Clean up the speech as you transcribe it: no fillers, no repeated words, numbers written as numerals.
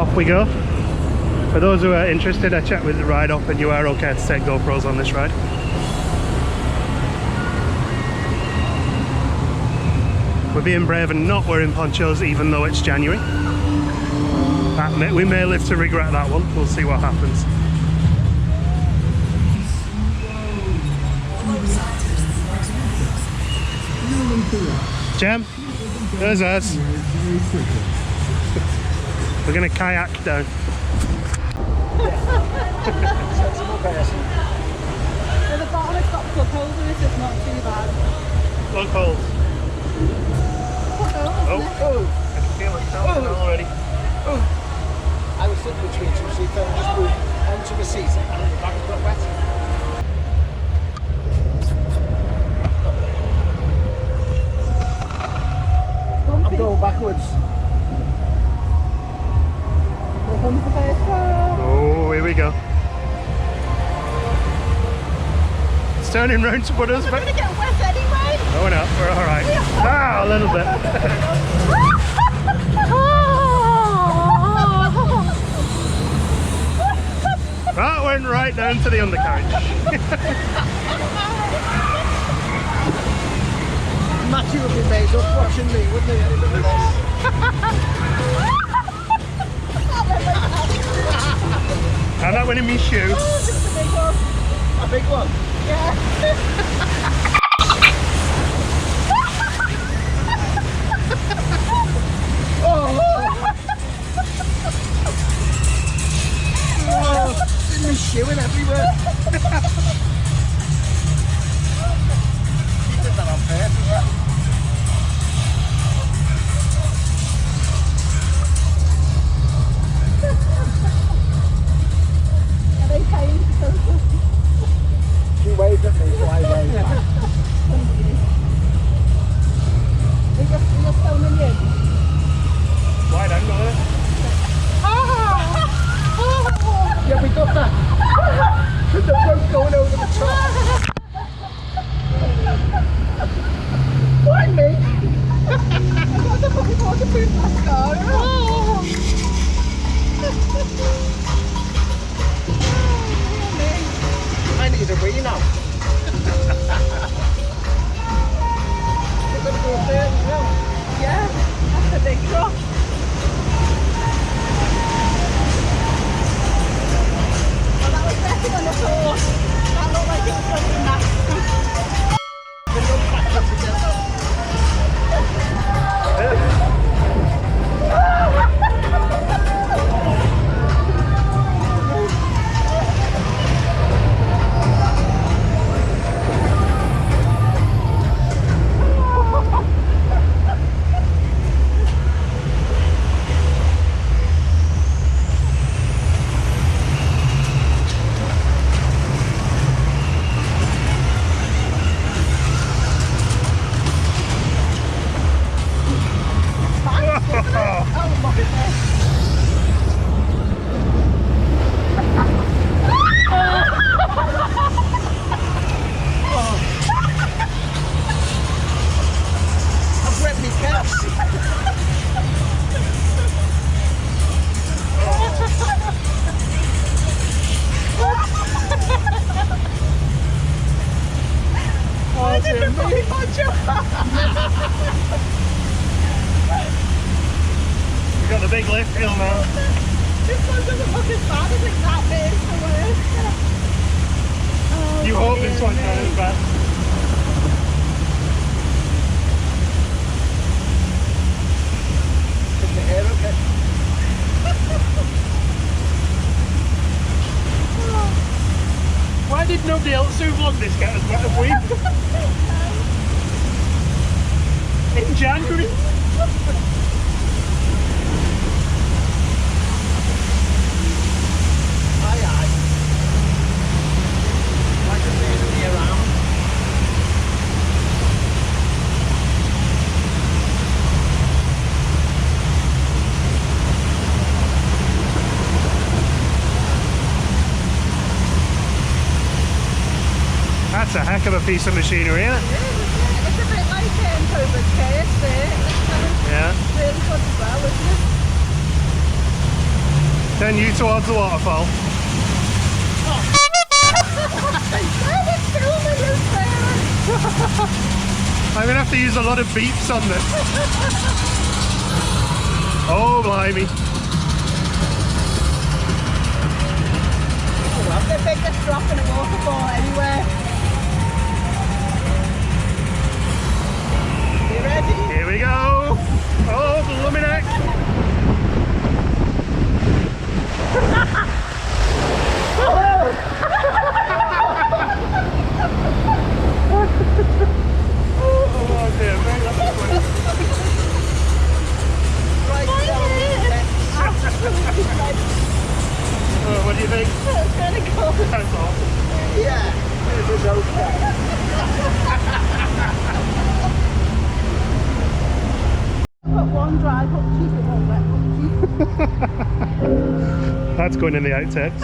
off we go. For those who are interested, I checked with the ride up and you are okay to take GoPros on this ride. We're being brave and not wearing ponchos even though it's January. We may live to regret that one. We'll see what happens. Jem, there's us. We're going to kayak down. At the bottom it's got plug holes in it, so it's not too bad. Plug holes. Plug holes, oh, I can feel it melting already. I was sitting between two seats and just moved onto the seat and the back got wet. I'm going backwards. Oh, here we go. It's turning round to put us back. We're going to get wet anyway. Oh no, we're alright. Ah, a little bit. That went right down to the undercarriage. Matthew would be made up watching me, wouldn't he? Look at this. And that went in my shoe. Oh, just a big one. A big one? Yeah. In the shoe and everywhere. He did that on purpose. Are they paying for social? She waved at me, so I waved back. Are you filming you? Wide angle there. Yeah, we got that. With the boat going over the top. Why me? I got the fucking waterproof mascara. I need a wee now. We're going to go there as well. Yeah, that's a big drop. Well, that was better than I thought. That looked like it was going to be nasty. We'll go back up together. We've got the big lift hill now. This one doesn't look as bad as it that bit is the worst. Oh, You hope this one's not as bad. Is the air okay? Why did nobody else who vlogged this get as wet as we? In January. Aye, aye. Like a man in the around. That's a heck of a piece of machinery, isn't it? It's a bit like Cobra's case there. It's kind of Yeah. really good as well, isn't it? Then you towards the waterfall. I'm gonna have to use a lot of beeps on this. Oh, blimey. Oh, well, the biggest drop in a waterfall anywhere. You ready? Here we go. Oh, blooming heck. Oh dear, mate, that's funny. Right Oh, what do you think? That's really cool. That's awesome. Yeah, it was okay. Put one dry, put cheap in one wet, put cheap. That's going in the outtakes.